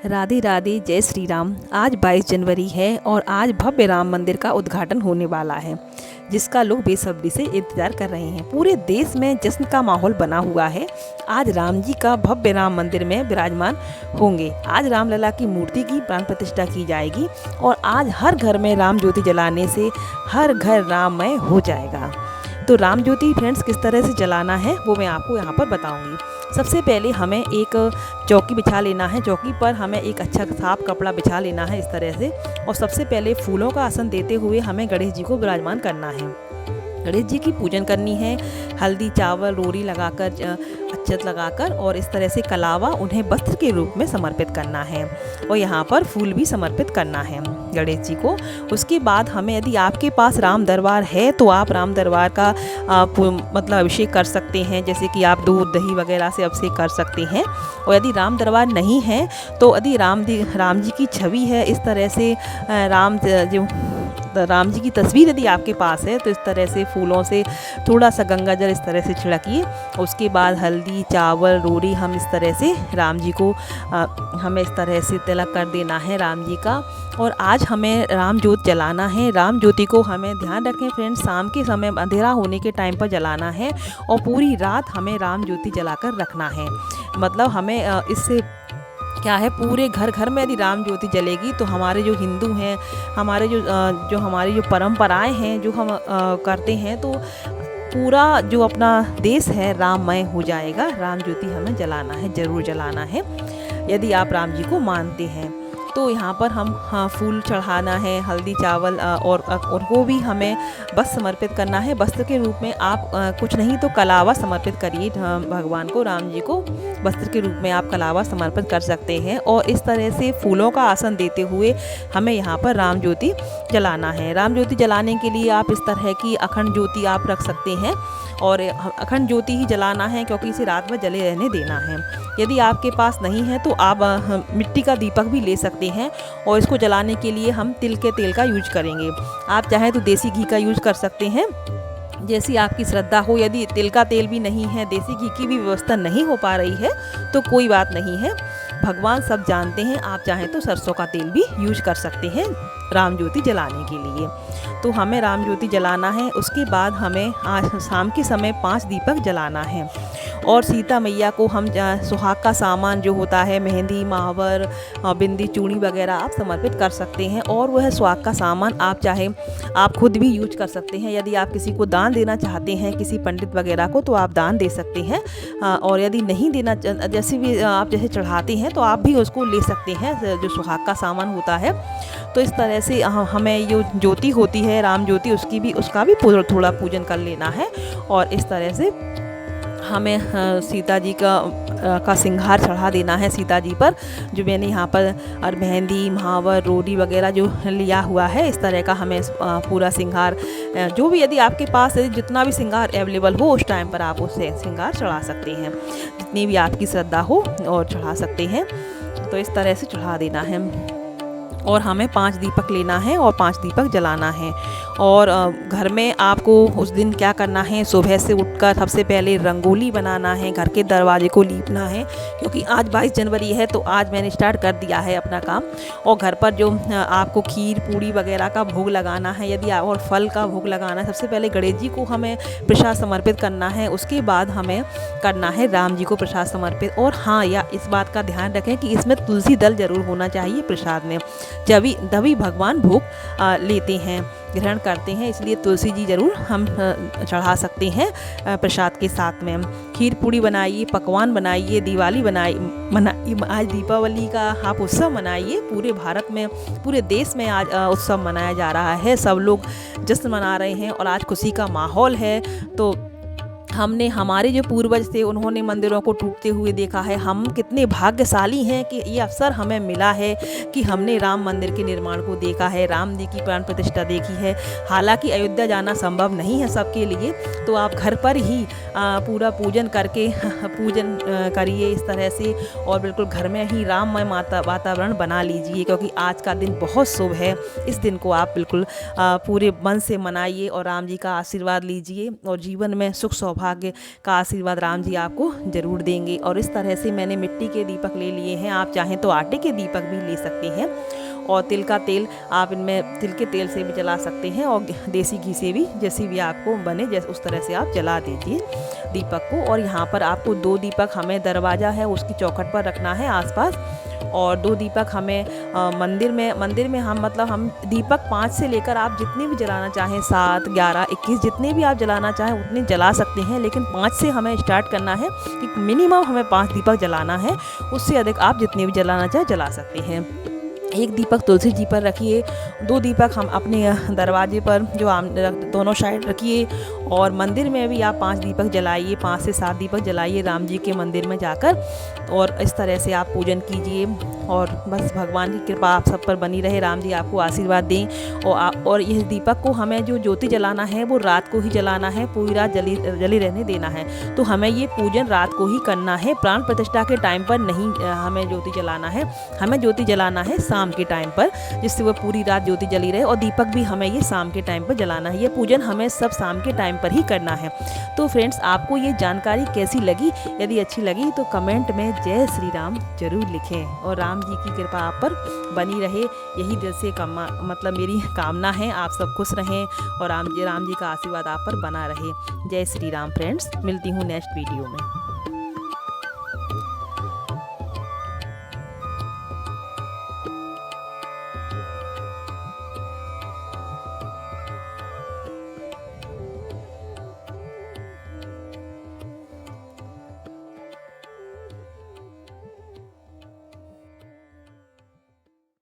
राधे राधे, जय श्री राम। आज 22 जनवरी है और आज भव्य राम मंदिर का उद्घाटन होने वाला है, जिसका लोग बेसब्री से इंतजार कर रहे हैं। पूरे देश में जश्न का माहौल बना हुआ है। आज राम जी का भव्य राम मंदिर में विराजमान होंगे। आज रामलला की मूर्ति की प्राण प्रतिष्ठा की जाएगी और आज हर घर में राम ज्योति जलाने से हर घर राममय हो जाएगा। तो राम ज्योति फ्रेंड्स किस तरह से जलाना है वो मैं आपको यहाँ पर बताऊँगी। सबसे पहले हमें एक चौकी बिछा लेना है। चौकी पर हमें एक अच्छा साफ कपड़ा बिछा लेना है इस तरह से। और सबसे पहले फूलों का आसन देते हुए हमें गणेश जी को विराजमान करना है। गणेश जी की पूजन करनी है। हल्दी चावल रोरी लगाकर अक्षत लगाकर और इस तरह से कलावा उन्हें वस्त्र के रूप में समर्पित करना है और यहाँ पर फूल भी समर्पित करना है गणेश जी को। उसके बाद हमें, यदि आपके पास राम दरबार है तो आप राम दरबार का मतलब अभिषेक कर सकते हैं, जैसे कि आप दूध दही वगैरह से अभिषेक कर सकते हैं। और यदि राम दरबार नहीं है तो यदि राम जी की छवि है, इस तरह से राम जी की तस्वीर यदि आपके पास है तो इस तरह से फूलों से थोड़ा सा गंगा जल इस तरह से छिड़किए। उसके बाद हल्दी चावल रोरी हम इस तरह से राम जी को हमें इस तरह से तिलक कर देना है राम जी का। और आज हमें राम ज्योति जलाना है। राम ज्योति को हमें ध्यान रखें फ्रेंड्स, शाम के समय अंधेरा होने के टाइम पर जलाना है और पूरी रात हमें राम ज्योति जलाकर रखना है। मतलब हमें इससे क्या है, पूरे घर घर में यदि राम ज्योति जलेगी तो हमारे जो हिंदू हैं, हमारे हमारी जो परंपराएं हैं जो हम करते हैं, तो पूरा जो अपना देश है राममय हो जाएगा। राम ज्योति हमें जलाना है, ज़रूर जलाना है यदि आप राम जी को मानते हैं। तो यहाँ पर हम फूल चढ़ाना है, हल्दी चावल और वो भी हमें वस्त्र समर्पित करना है। वस्त्र के रूप में आप कुछ नहीं तो कलावा समर्पित करिए भगवान को, राम जी को वस्त्र के रूप में आप कलावा समर्पित कर सकते हैं। और इस तरह से फूलों का आसन देते हुए हमें यहाँ पर राम ज्योति जलाना है। राम ज्योति जलाने के लिए आप इस तरह की अखंड ज्योति आप रख सकते हैं और अखंड ज्योति ही जलाना है, क्योंकि इसे रात भर जले रहने देना है। यदि आपके पास नहीं है तो आप मिट्टी का दीपक भी ले सकते हैं और इसको जलाने के लिए हम तिल के तेल का यूज करेंगे। आप चाहें तो देसी घी का यूज कर सकते हैं, जैसी आपकी श्रद्धा हो। यदि तिल का तेल भी नहीं है, देसी घी की भी व्यवस्था नहीं हो पा रही है तो कोई बात नहीं है, भगवान सब जानते हैं। आप चाहें तो सरसों का तेल भी यूज कर सकते हैं राम ज्योति जलाने के लिए। तो हमें राम ज्योति जलाना है। उसके बाद हमें आज शाम के समय 5 दीपक जलाना है और सीता मैया को हम सुहाग का सामान जो होता है, मेहंदी महावर बिंदी चूड़ी वगैरह आप समर्पित कर सकते हैं। और वह सुहाग का सामान आप चाहे आप खुद भी यूज कर सकते हैं। यदि आप किसी को दान देना चाहते हैं, किसी पंडित वगैरह को, तो आप दान दे सकते हैं। और यदि नहीं देना, जैसे भी आप जैसे चढ़ाते हैं तो आप भी उसको ले सकते हैं जो सुहाग का सामान होता है। तो इस तरह से हमें जो ज्योति होती है राम ज्योति, उसका भी थोड़ा पूजन कर लेना है। और इस तरह से हमें सीता जी का सिंगार चढ़ा देना है सीता जी पर, जो मैंने यहाँ पर और मेहंदी महावर रोडी वगैरह जो लिया हुआ है, इस तरह का हमें पूरा सिंगार, जो भी यदि आपके पास जितना भी सिंगार अवेलेबल हो उस टाइम पर आप उससे सिंगार चढ़ा सकते हैं, जितनी भी आपकी श्रद्धा हो और चढ़ा सकते हैं। तो इस तरह से चढ़ा देना है और हमें 5 दीपक लेना है और 5 दीपक जलाना है। और घर में आपको उस दिन क्या करना है, सुबह से उठकर सबसे पहले रंगोली बनाना है, घर के दरवाजे को लीपना है, क्योंकि आज 22 जनवरी है तो आज मैंने स्टार्ट कर दिया है अपना काम। और घर पर जो आपको खीर पूड़ी वगैरह का भोग लगाना है, यदि और फल का भोग लगाना है। सबसे पहले गणेश जी को हमें प्रसाद समर्पित करना है, उसके बाद हमें करना है राम जी को प्रसाद समर्पित। और हाँ, या इस बात का ध्यान रखें कि इसमें तुलसी दल जरूर होना चाहिए प्रसाद में, तभी भगवान भोग लेते हैं, ग्रहण करते हैं। इसलिए तुलसी जी जरूर हम चढ़ा सकते हैं प्रसाद के साथ में। खीर पूड़ी बनाइए, पकवान बनाइए, दिवाली मनाइए। आज दीपावली का आप उत्सव मनाइए। पूरे भारत में, पूरे देश में आज उत्सव मनाया जा रहा है। सब लोग जश्न मना रहे हैं और आज खुशी का माहौल है। तो हमने, हमारे जो पूर्वज थे उन्होंने मंदिरों को टूटते हुए देखा है। हम कितने भाग्यशाली हैं कि ये अवसर हमें मिला है कि हमने राम मंदिर के निर्माण को देखा है, राम जी की प्राण प्रतिष्ठा देखी है। हालांकि अयोध्या जाना संभव नहीं है सबके लिए, तो आप घर पर ही पूरा पूजन करके पूजन करिए इस तरह से, और बिल्कुल घर में ही राममय वातावरण बना लीजिए, क्योंकि आज का दिन बहुत शुभ है। इस दिन को आप बिल्कुल पूरे मन से मनाइए और राम जी का आशीर्वाद लीजिए और जीवन में सुख सौभाग्य सौभाग्य का आशीर्वाद राम जी आपको ज़रूर देंगे। और इस तरह से मैंने मिट्टी के दीपक ले लिए हैं, आप चाहें तो आटे के दीपक भी ले सकते हैं। और तिल का तेल आप इनमें तिल के तेल से भी जला सकते हैं और देसी घी से भी, जैसी भी आपको बने जैसे उस तरह से आप जला दीजिए दीपक को। और यहाँ पर आपको 2 दीपक हमें दरवाज़ा है उसकी चौखट पर रखना है आसपास, और 2 दीपक हमें मंदिर में हम दीपक 5 से लेकर आप जितने भी जलाना चाहें 7, 11, 21 जितने भी आप जलाना चाहें उतने जला सकते हैं, लेकिन 5 से हमें स्टार्ट करना है कि मिनिमम हमें 5 दीपक जलाना है। उससे अधिक आप जितने भी जलाना चाहें जला सकते हैं। 1 दीपक तुलसी जी पर रखिए, 2 दीपक हम अपने दरवाजे पर जो दोनों साइड रखिए, और मंदिर में भी आप 5 दीपक जलाइए, 5 से 7 दीपक जलाइए राम जी के मंदिर में जाकर, और इस तरह से आप पूजन कीजिए। और बस भगवान की कृपा आप सब पर बनी रहे, राम जी आपको आशीर्वाद दें। और इस दीपक को हमें जो ज्योति जलाना है वो रात को ही जलाना है, पूरी रात जली रहने देना है। तो हमें ये पूजन रात को ही करना है, प्राण प्रतिष्ठा के टाइम पर नहीं हमें ज्योति जलाना है। हमें ज्योति जलाना है शाम के टाइम पर, जिससे वह पूरी रात ज्योति जली रहे, और दीपक भी हमें ये शाम के टाइम पर जलाना है। ये पूजन हमें सब शाम के टाइम पर ही करना है। तो फ्रेंड्स, आपको ये जानकारी कैसी लगी? यदि अच्छी लगी तो कमेंट में जय श्री राम जरूर लिखें, और राम जी की कृपा आप पर बनी रहे, यही दिल से मेरी कामना है। आप सब खुश रहें और राम जी का आशीर्वाद आप पर बना रहे। जय श्री राम फ्रेंड्स, मिलती हूँ नेक्स्ट वीडियो में।